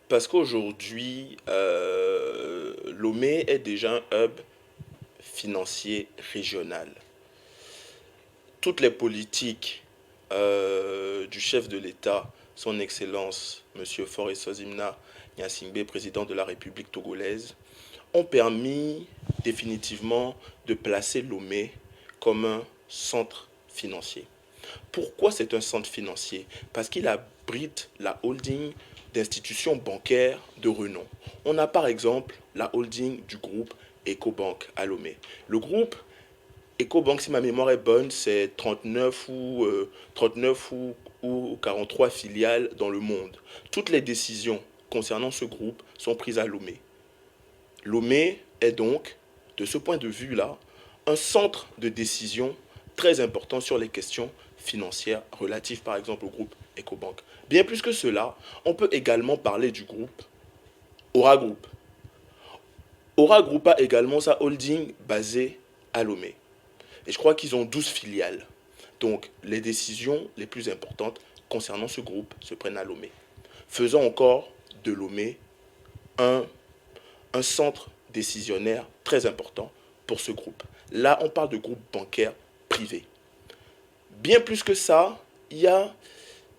Parce qu'aujourd'hui, Lomé est déjà un hub financier régional. Toutes les politiques du chef de l'État, son Excellence, M. Faure Sozimna Gnassingbé, président de la République togolaise, ont permis définitivement de placer Lomé comme un centre financier. Pourquoi c'est un centre financier? Parce qu'il abrite la holding d'institutions bancaires de renom. On a par exemple la holding du groupe EcoBank à Lomé. Le groupe EcoBank, si ma mémoire est bonne, c'est 39 ou 43 filiales dans le monde. Toutes les décisions concernant ce groupe sont prises à Lomé. Lomé est donc, de ce point de vue-là, un centre de décision très important sur les questions financières relatives par exemple au groupe EcoBank. Bien plus que cela, on peut également parler du groupe Aura Group. Aura Group a également sa holding basée à Lomé. Et je crois qu'ils ont 12 filiales. Donc les décisions les plus importantes concernant ce groupe se prennent à Lomé. Faisons encore de Lomé un centre décisionnaire très important pour ce groupe. Là, on parle de groupe bancaire privé. Bien plus que ça, il y a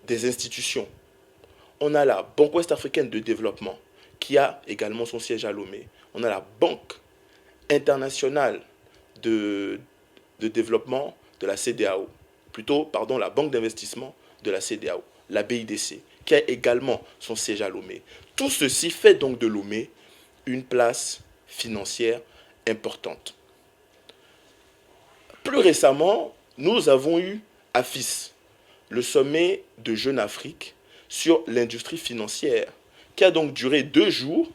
des institutions. On a la Banque Ouest Africaine de Développement, qui a également son siège à Lomé. On a la Banque internationale de développement de la CEDEAO, plutôt, pardon, la Banque d'investissement de la CEDEAO, la BIDC, qui a également son siège à Lomé. Tout ceci fait donc de Lomé une place financière importante. Plus récemment, nous avons eu AFIS, le sommet de Jeune Afrique sur l'industrie financière, qui a donc duré 2 jours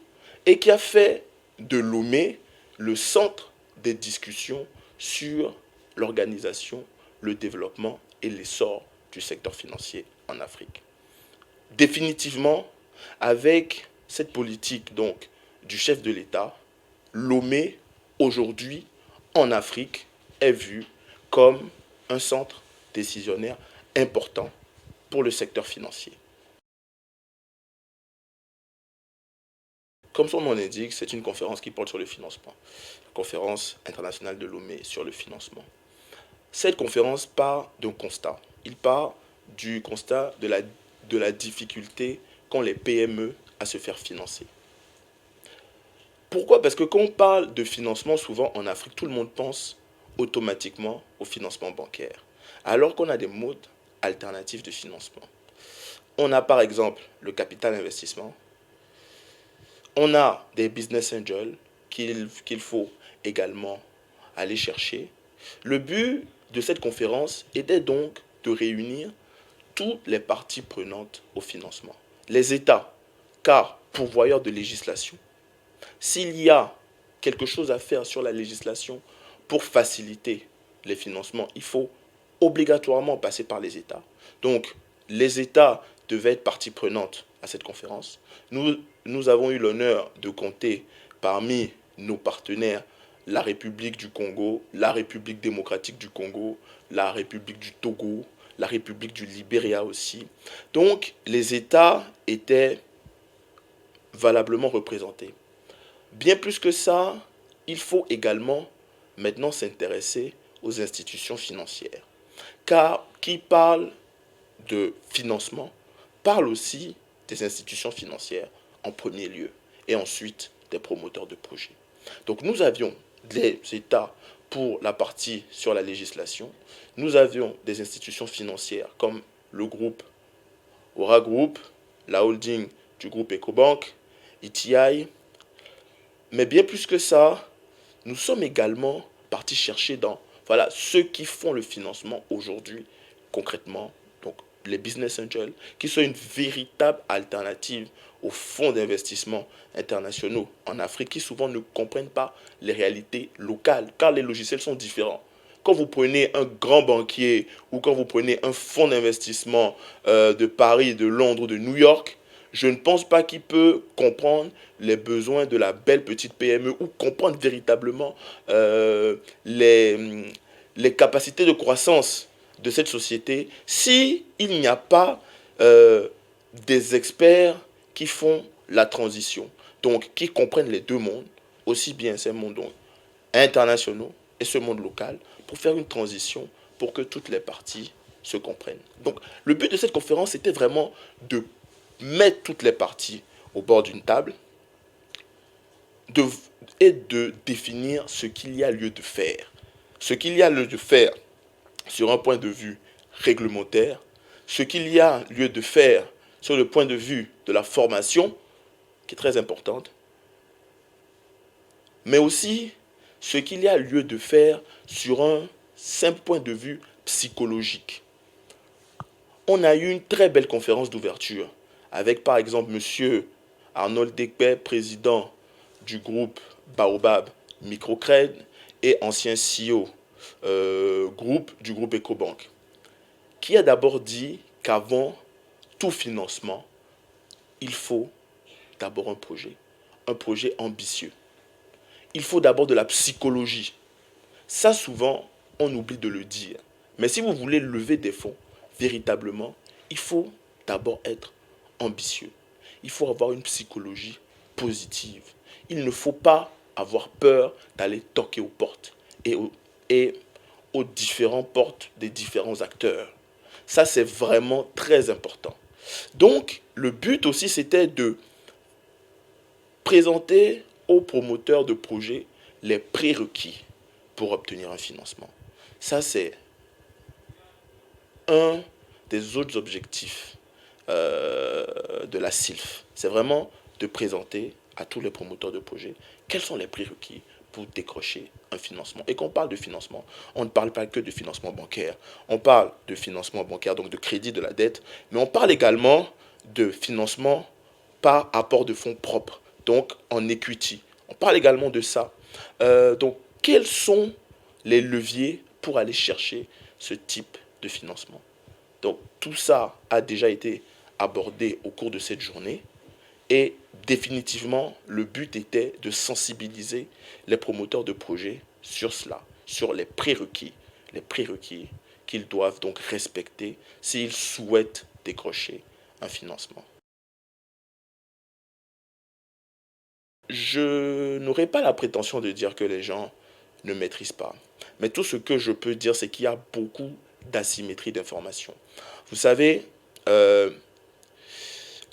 et qui a fait de Lomé le centre des discussions sur l'organisation, le développement et l'essor du secteur financier en Afrique. Définitivement, avec cette politique donc du chef de l'État, Lomé, aujourd'hui, en Afrique, est vu comme un centre décisionnaire important pour le secteur financier. Comme son nom l'indique, c'est une conférence qui porte sur le financement. La conférence internationale de Lomé sur le financement. Cette conférence part d'un constat. Il part du constat de la difficulté qu'ont les PME à se faire financer. Pourquoi? Parce que quand on parle de financement, souvent en Afrique, tout le monde pense automatiquement au financement bancaire. Alors qu'on a des modes alternatifs de financement. On a par exemple le capital investissement. On a des business angels qu'il faut également aller chercher. Le but de cette conférence était donc de réunir toutes les parties prenantes au financement. Les États, car pourvoyeurs de législation. S'il y a quelque chose à faire sur la législation pour faciliter les financements, il faut obligatoirement passer par les États. Donc, les États devaient être partie prenante à cette conférence. Nous avons eu l'honneur de compter parmi nos partenaires la République du Congo, la République démocratique du Congo, la République du Togo, la République du Libéria aussi. Donc, les États étaient valablement représentés. Bien plus que ça, il faut également maintenant s'intéresser aux institutions financières. Car qui parle de financement parle aussi des institutions financières en premier lieu et ensuite des promoteurs de projets. Donc nous avions des États pour la partie sur la législation, nous avions des institutions financières comme le groupe Aura Group, la holding du groupe EcoBank, ETI, mais bien plus que ça, nous sommes également partis chercher dans ceux qui font le financement aujourd'hui concrètement, donc les business angels, qui sont une véritable alternative aux fonds d'investissement internationaux en Afrique, qui souvent ne comprennent pas les réalités locales, car les logiciels sont différents. Quand vous prenez un grand banquier ou quand vous prenez un fonds d'investissement de Paris, de Londres, de New York, je ne pense pas qu'il peut comprendre les besoins de la belle petite PME ou comprendre véritablement les capacités de croissance de cette société si il n'y a pas des experts qui font la transition, donc qui comprennent les deux mondes, aussi bien ces mondes donc, internationaux et ce monde local, pour faire une transition pour que toutes les parties se comprennent. Donc le but de cette conférence était vraiment de mettre toutes les parties au bord d'une table et de définir ce qu'il y a lieu de faire. Ce qu'il y a lieu de faire sur un point de vue réglementaire, ce qu'il y a lieu de faire sur le point de vue de la formation, qui est très importante, mais aussi ce qu'il y a lieu de faire sur un simple point de vue psychologique. On a eu une très belle conférence d'ouverture avec par exemple monsieur Arnold Dekpe, président du groupe Baobab Microcred et ancien CEO du groupe EcoBank, qui a d'abord dit qu'avant tout financement, il faut d'abord un projet ambitieux. Il faut d'abord de la psychologie. Ça, souvent, on oublie de le dire. Mais si vous voulez lever des fonds, véritablement, il faut d'abord être ambitieux. Il faut avoir une psychologie positive. Il ne faut pas avoir peur d'aller toquer aux portes et aux différentes portes des différents acteurs. Ça, c'est vraiment très important. Donc, le but aussi, c'était de présenter aux promoteurs de projets les prérequis pour obtenir un financement. Ça, c'est un des autres objectifs de la SILF. C'est vraiment de présenter à tous les promoteurs de projets quels sont les prérequis pour décrocher un financement. Et quand on parle de financement, on ne parle pas que de financement bancaire. On parle de financement bancaire, donc de crédit de la dette, mais on parle également de financement par apport de fonds propres, donc en equity. On parle également de ça. Donc, quels sont les leviers pour aller chercher ce type de financement? Donc, tout ça a déjà été abordé au cours de cette journée. Et définitivement, le but était de sensibiliser les promoteurs de projets sur cela, sur les prérequis qu'ils doivent donc respecter s'ils souhaitent décrocher un financement. Je n'aurai pas la prétention de dire que les gens ne maîtrisent pas. Mais tout ce que je peux dire, c'est qu'il y a beaucoup d'asymétrie d'information. Vous savez, le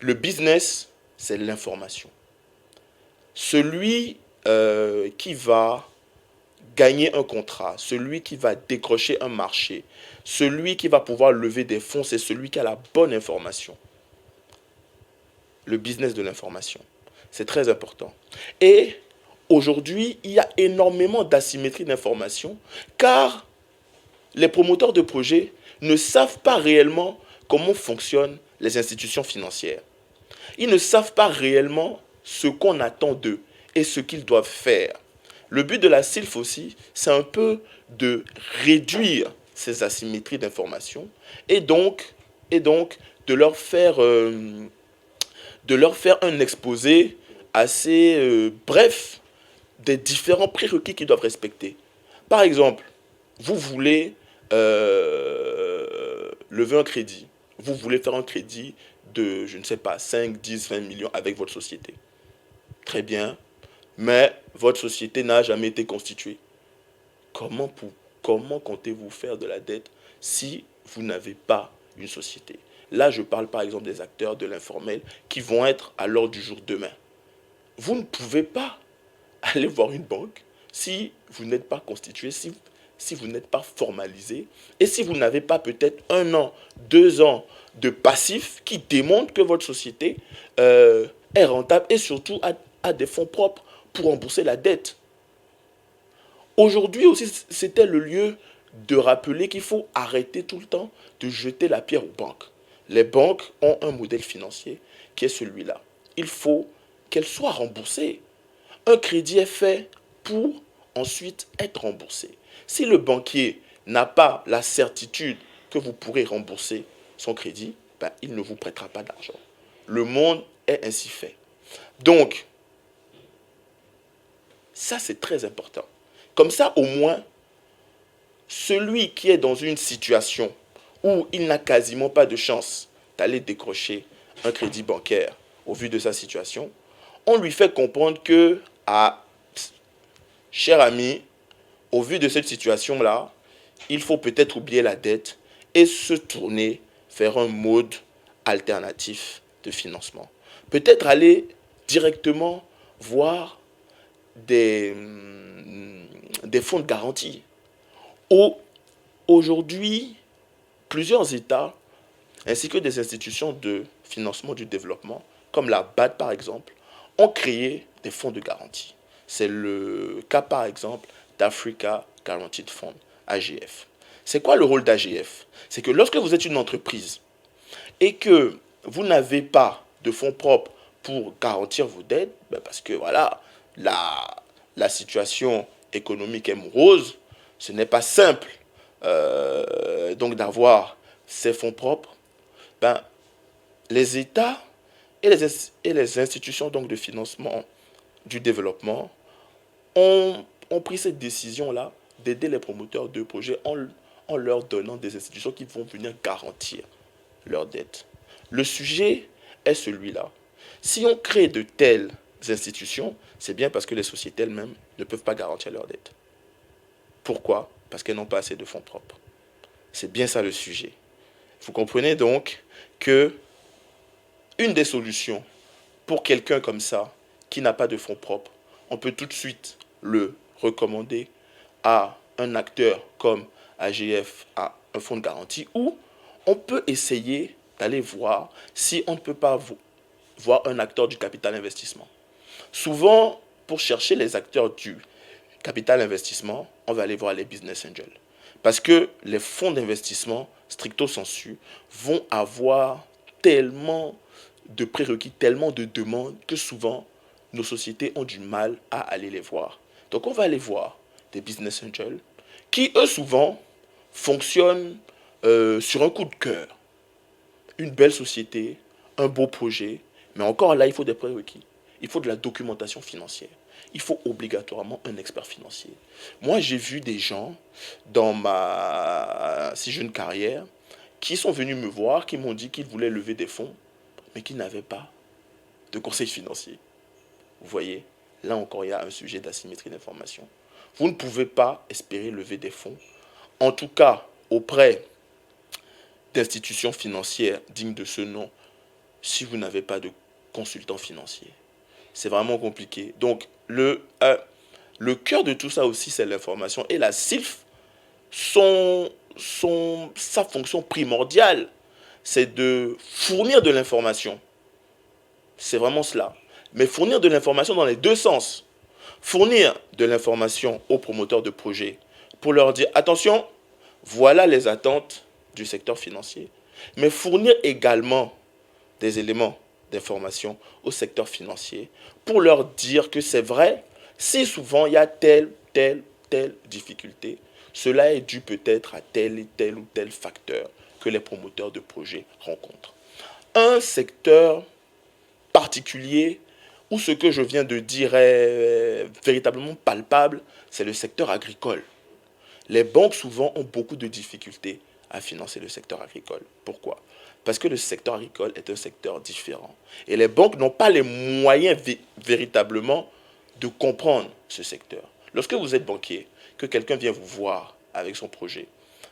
business, c'est l'information. Celui qui va gagner un contrat, celui qui va décrocher un marché, celui qui va pouvoir lever des fonds, c'est celui qui a la bonne information. Le business de l'information. C'est très important. Et aujourd'hui, il y a énormément d'asymétrie d'information car les promoteurs de projets ne savent pas réellement comment fonctionnent les institutions financières. Ils ne savent pas réellement ce qu'on attend d'eux et ce qu'ils doivent faire. Le but de la SILF aussi, c'est un peu de réduire ces asymétries d'information et donc de leur faire un exposé assez bref des différents prérequis qu'ils doivent respecter. Par exemple, vous voulez lever un crédit. Vous voulez faire un crédit de, je ne sais pas, 5, 10, 20 millions avec votre société. Très bien. Mais votre société n'a jamais été constituée. Comment comptez-vous faire de la dette si vous n'avez pas une société? Là, je parle par exemple des acteurs de l'informel qui vont être à l'ordre du jour demain. Vous ne pouvez pas aller voir une banque si vous n'êtes pas constitué, si vous n'êtes pas formalisé et si vous n'avez pas peut-être 1 an, 2 ans de passif qui démontre que votre société est rentable et surtout a des fonds propres pour rembourser la dette. Aujourd'hui aussi, c'était le lieu de rappeler qu'il faut arrêter tout le temps de jeter la pierre aux banques. Les banques ont un modèle financier qui est celui-là. Il faut qu'elles soient remboursées. Un crédit est fait pour ensuite être remboursé. Si le banquier n'a pas la certitude que vous pourrez rembourser son crédit, il ne vous prêtera pas d'argent. Le monde est ainsi fait. Donc, ça c'est très important. Comme ça, au moins, celui qui est dans une situation où il n'a quasiment pas de chance d'aller décrocher un crédit bancaire au vu de sa situation, on lui fait comprendre que, ah, cher ami, au vu de cette situation-là, il faut peut-être oublier la dette et se tourner vers un mode alternatif de financement. Peut-être aller directement voir des fonds de garantie. Aujourd'hui, plusieurs États ainsi que des institutions de financement du développement, comme la BAD par exemple, ont créé des fonds de garantie. C'est le cas par exemple d'Africa Guaranteed Fund, AGF. C'est quoi le rôle d'AGF? C'est que lorsque vous êtes une entreprise et que vous n'avez pas de fonds propres pour garantir vos dettes, parce que voilà, la, la situation économique est morose, ce n'est pas simple donc d'avoir ces fonds propres, ben, les États et les institutions donc, de financement du développement ont pris cette décision-là d'aider les promoteurs de projets en leur donnant des institutions qui vont venir garantir leurs dettes. Le sujet est celui-là. Si on crée de telles institutions, c'est bien parce que les sociétés elles-mêmes ne peuvent pas garantir leurs dettes. Pourquoi? Parce qu'elles n'ont pas assez de fonds propres. C'est bien ça le sujet. Vous comprenez donc que une des solutions pour quelqu'un comme ça, qui n'a pas de fonds propres, on peut tout de suite le recommander à un acteur comme AGF, à un fonds de garantie, ou on peut essayer d'aller voir si on ne peut pas voir un acteur du capital investissement. Souvent, pour chercher les acteurs du capital investissement, on va aller voir les business angels. Parce que les fonds d'investissement, stricto sensu, vont avoir tellement de prérequis, tellement de demandes que souvent nos sociétés ont du mal à aller les voir. Donc on va aller voir des business angels qui eux souvent fonctionnent sur un coup de cœur. Une belle société, un beau projet, mais encore là il faut des prérequis. Il faut de la documentation financière. Il faut obligatoirement un expert financier. Moi j'ai vu des gens dans ma si jeune carrière qui sont venus me voir, qui m'ont dit qu'ils voulaient lever des fonds mais qui n'avaient pas de conseil financier. Vous voyez, là encore, il y a un sujet d'asymétrie d'information. Vous ne pouvez pas espérer lever des fonds, en tout cas auprès d'institutions financières dignes de ce nom, si vous n'avez pas de consultant financier. C'est vraiment compliqué. Donc, le cœur de tout ça aussi, c'est l'information. Et la CILF, sa fonction primordiale, c'est de fournir de l'information. C'est vraiment cela. Mais fournir de l'information dans les deux sens. Fournir de l'information aux promoteurs de projets pour leur dire, attention, voilà les attentes du secteur financier. Mais fournir également des éléments d'information au secteur financier pour leur dire que c'est vrai, si souvent il y a telle difficulté, cela est dû peut-être à tel et tel ou tel facteur que les promoteurs de projets rencontrent. Un secteur particulier où ce que je viens de dire est véritablement palpable, c'est le secteur agricole. Les banques souvent ont beaucoup de difficultés à financer le secteur agricole. Pourquoi? Parce que le secteur agricole est un secteur différent. Et les banques n'ont pas les moyens véritablement de comprendre ce secteur. Lorsque vous êtes banquier, que quelqu'un vient vous voir avec son projet,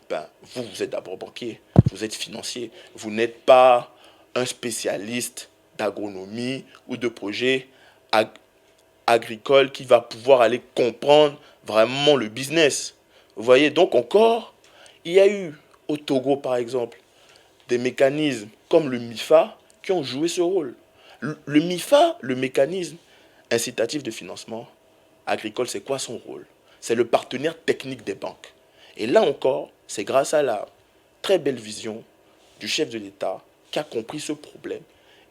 ben, vous êtes d'abord banquier, vous êtes financier, vous n'êtes pas un spécialiste d'agronomie ou de projet agricole qui va pouvoir aller comprendre vraiment le business. Vous voyez, donc encore, il y a eu au Togo, par exemple, des mécanismes comme le MIFA qui ont joué ce rôle. Le MIFA, le mécanisme incitatif de financement agricole, c'est quoi son rôle? C'est le partenaire technique des banques. Et là encore, c'est grâce à la très belle vision du chef de l'État qui a compris ce problème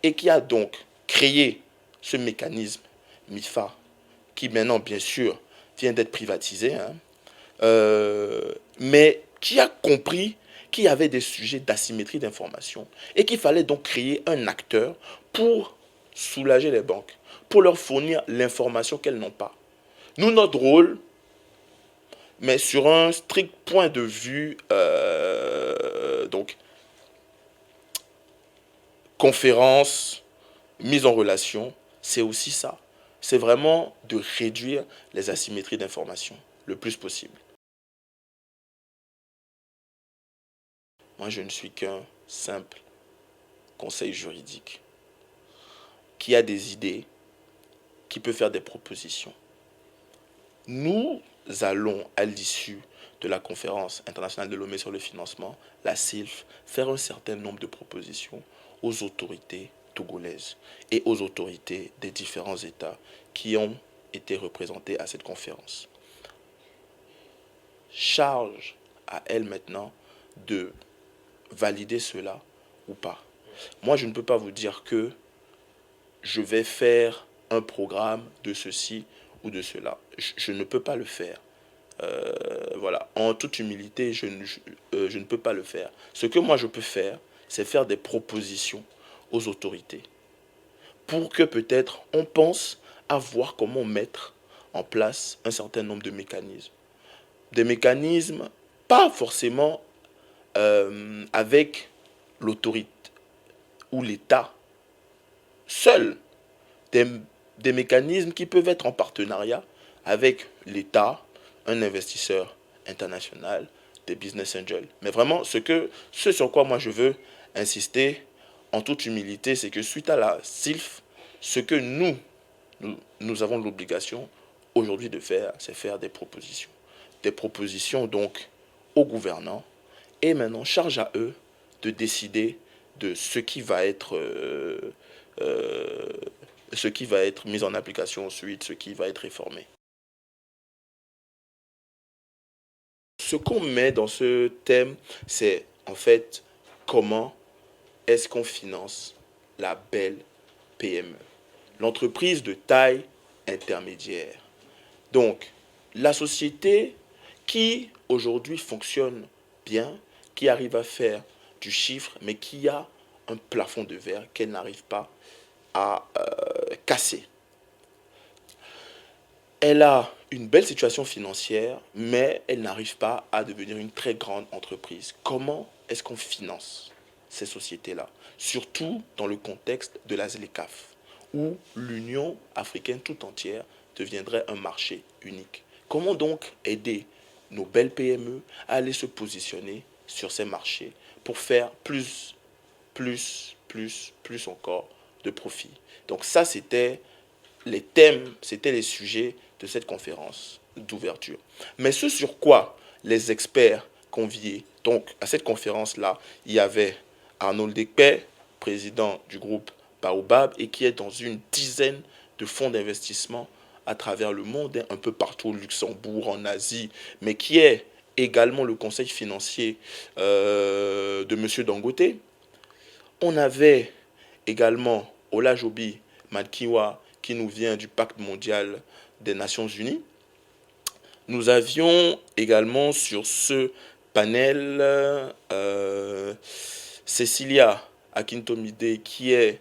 et qui a donc créé ce mécanisme MIFA, qui maintenant, bien sûr, vient d'être privatisé, hein, mais qui a compris qu'il y avait des sujets d'asymétrie d'information et qu'il fallait donc créer un acteur pour soulager les banques, pour leur fournir l'information qu'elles n'ont pas. Nous, notre rôle, mais sur un strict point de vue, donc, conférence, mise en relation, c'est aussi ça. C'est vraiment de réduire les asymétries d'information le plus possible. Moi, je ne suis qu'un simple conseil juridique qui a des idées, qui peut faire des propositions. Nous allons, à l'issue de la conférence internationale de Lomé sur le financement, la CILF, faire un certain nombre de propositions aux autorités togolaises et aux autorités des différents États qui ont été représentés à cette conférence. Charge à elles maintenant de valider cela ou pas. Moi, je ne peux pas vous dire que je vais faire un programme de ceci ou de cela. Je ne peux pas le faire. Voilà, en toute humilité, je ne peux pas le faire. Ce que moi je peux faire, c'est faire des propositions aux autorités pour que peut-être on pense à voir comment mettre en place un certain nombre de mécanismes. Des mécanismes pas forcément avec l'autorité ou l'État seul, des, des mécanismes qui peuvent être en partenariat avec l'État, un investisseur international, des business angels. Mais vraiment, ce sur quoi moi je veux insister en toute humilité, c'est que suite à la SILF, ce que nous avons l'obligation aujourd'hui de faire, c'est faire des propositions. Des propositions donc aux gouvernants. Et maintenant, charge à eux de décider de ce qui va être mis en application ensuite, ce qui va être réformé. Ce qu'on met dans ce thème, c'est en fait comment est-ce qu'on finance la belle PME, l'entreprise de taille intermédiaire. Donc, la société qui aujourd'hui fonctionne bien, qui arrive à faire du chiffre, mais qui a un plafond de verre qu'elle n'arrive pas à casser. Elle a une belle situation financière, mais elle n'arrive pas à devenir une très grande entreprise. Comment est-ce qu'on finance ces sociétés-là? Surtout dans le contexte de la ZLECAf, où l'Union africaine tout entière deviendrait un marché unique. Comment donc aider nos belles PME à aller se positionner sur ces marchés pour faire plus encore de profit? Donc ça, c'était les thèmes, c'était les sujets de cette conférence d'ouverture. Mais ce sur quoi les experts conviés, donc à cette conférence-là, il y avait Arnold Dekpe, président du groupe Baobab, et qui est dans une dizaine de fonds d'investissement à travers le monde, un peu partout au Luxembourg, en Asie, mais qui est également le conseil financier de M. Dangote. On avait également Ola Jobi Madkiwa, qui nous vient du Pacte mondial des Nations Unies. Nous avions également sur ce panel Cecilia Akintomide, qui est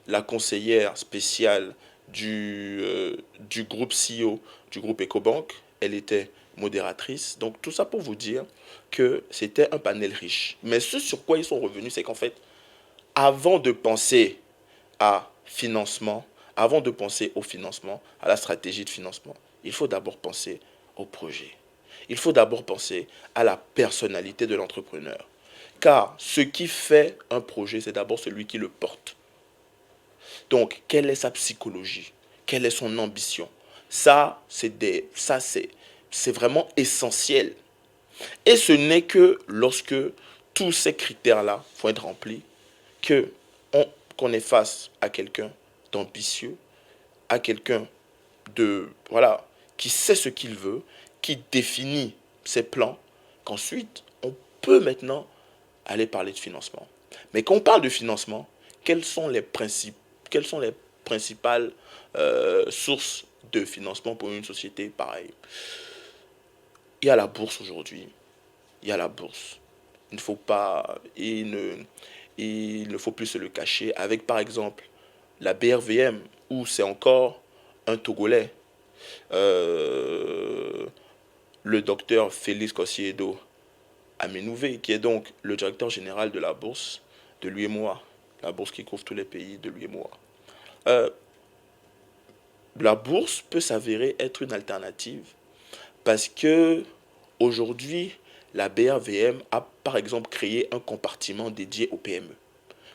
la conseillère spéciale du groupe CEO du groupe EcoBank. Elle était modératrice. Donc tout ça pour vous dire que c'était un panel riche. Mais ce sur quoi ils sont revenus, c'est qu'en fait, avant de penser à financement, avant de penser au financement, à la stratégie de financement, il faut d'abord penser au projet. Il faut d'abord penser à la personnalité de l'entrepreneur. Car ce qui fait un projet, c'est d'abord celui qui le porte. Donc, quelle est sa psychologie? Quelle est son ambition? Ça, c'est vraiment essentiel. Et ce n'est que lorsque tous ces critères-là vont être remplis que qu'on est face à quelqu'un d'ambitieux, à quelqu'un qui sait ce qu'il veut, qui définit ses plans, qu'ensuite on peut maintenant aller parler de financement. Mais quand on parle de financement, quelles sont les principales sources de financement pour une société pareille? Il y a la bourse aujourd'hui. Il y a la bourse. Il ne faut pas, il ne faut plus se le cacher. Avec par exemple la BRVM, où c'est encore un Togolais, le docteur Félix Koscieldo Amenouvé, qui est donc le directeur général de la bourse de l'UEMOA, la bourse qui couvre tous les pays de l'UEMOA. euh, la bourse peut s'avérer être une alternative parce que aujourd'hui, la BRVM a par exemple créé un compartiment dédié aux PME.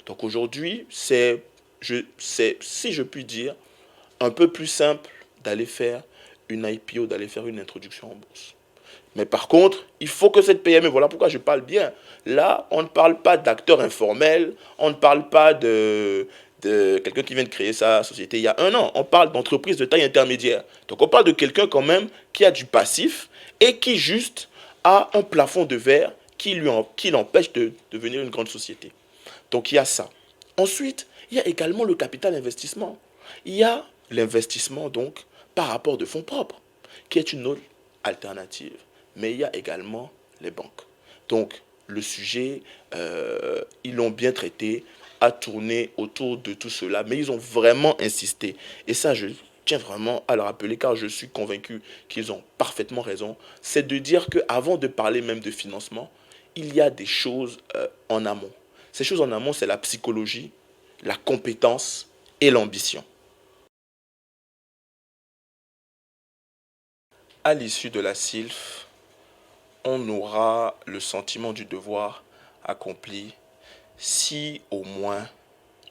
Donc aujourd'hui, si je puis dire, un peu plus simple d'aller faire une IPO, d'aller faire une introduction en bourse. Mais par contre, il faut que cette PME, voilà pourquoi je parle bien. Là, on ne parle pas d'acteurs informels, on ne parle pas de quelqu'un qui vient de créer sa société il y a un an. On parle d'entreprise de taille intermédiaire. Donc on parle de quelqu'un quand même qui a du passif et qui juste a un plafond de verre qui l'empêche de devenir une grande société. Donc il y a ça. Ensuite, il y a également le capital investissement. Il y a l'investissement donc par rapport de fonds propres, qui est une autre alternative. Mais il y a également les banques. Donc le sujet, ils l'ont bien traité, a tourné autour de tout cela, mais ils ont vraiment insisté. Et ça, je tiens vraiment à le rappeler car je suis convaincu qu'ils ont parfaitement raison. C'est de dire qu'avant de parler même de financement, il y a des choses en amont. Ces choses en amont, c'est la psychologie, la compétence et l'ambition. À l'issue de la SILF, on aura le sentiment du devoir accompli si au moins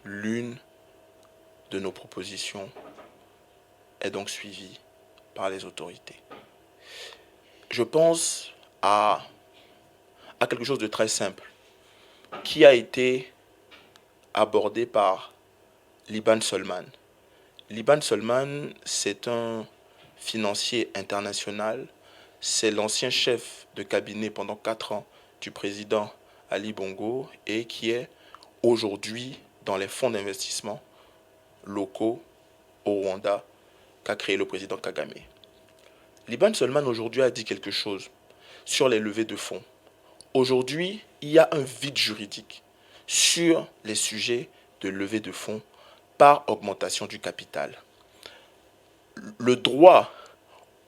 l'une de nos propositions est donc suivie par les autorités. Je pense à quelque chose de très simple qui a été abordé par Liban Solman. Liban Solman, c'est un financier international. C'est l'ancien chef de cabinet pendant 4 ans du président Ali Bongo et qui est aujourd'hui dans les fonds d'investissement locaux au Rwanda qu'a créé le président Kagame. Liban Solman aujourd'hui a dit quelque chose sur les levées de fonds. Aujourd'hui, il y a un vide juridique sur les sujets de levée de fonds par augmentation du capital. Le droit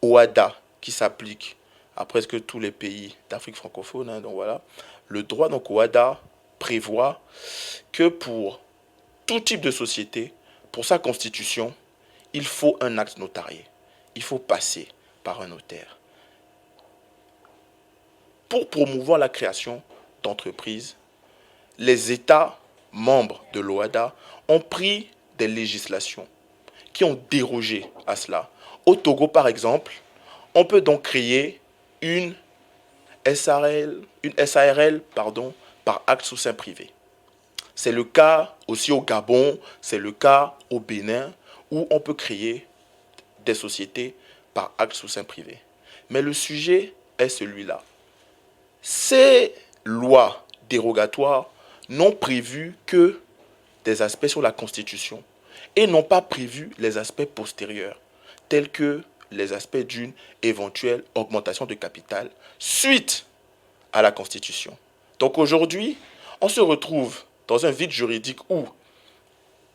OHADA qui s'applique à presque tous les pays d'Afrique francophone, hein, donc voilà, le droit donc OHADA prévoit que pour tout type de société, pour sa constitution, il faut un acte notarié. Il faut passer par un notaire. Pour promouvoir la création d'entreprises, les États membres de l'OHADA ont pris des législations qui ont dérogé à cela. Au Togo, par exemple, on peut donc créer une SARL par acte sous seing privé. C'est le cas aussi au Gabon, c'est le cas au Bénin, où on peut créer des sociétés par acte sous seing privé. Mais le sujet est celui-là. Ces lois dérogatoires n'ont prévu que des aspects sur la Constitution et n'ont pas prévu les aspects postérieurs, tels que les aspects d'une éventuelle augmentation de capital suite à la Constitution. Donc aujourd'hui, on se retrouve dans un vide juridique où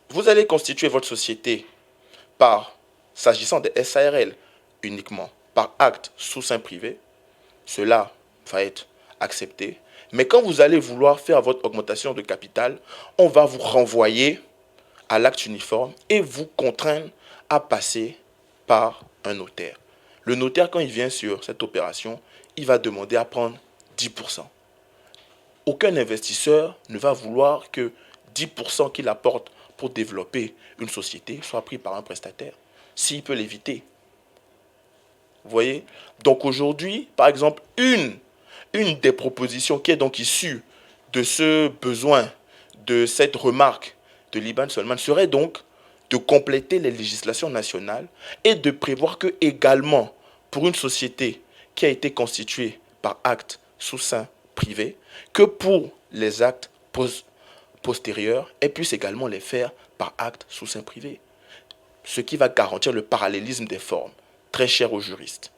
vous allez constituer votre société s'agissant des SARL uniquement, par acte sous seing privé. Cela va être accepté. Mais quand vous allez vouloir faire votre augmentation de capital, on va vous renvoyer à l'acte uniforme et vous contraindre à passer par un notaire. Le notaire, quand il vient sur cette opération, il va demander à prendre 10%. Aucun investisseur ne va vouloir que 10% qu'il apporte pour développer une société soit pris par un prestataire, s'il peut l'éviter. Vous voyez? Donc aujourd'hui, par exemple, une des propositions qui est donc issue de ce besoin, de cette remarque de Liban Solman serait donc de compléter les législations nationales et de prévoir que également pour une société qui a été constituée par acte sous seing privé, que pour les actes postérieurs, elle puisse également les faire par acte sous seing privé. Ce qui va garantir le parallélisme des formes, très cher aux juristes.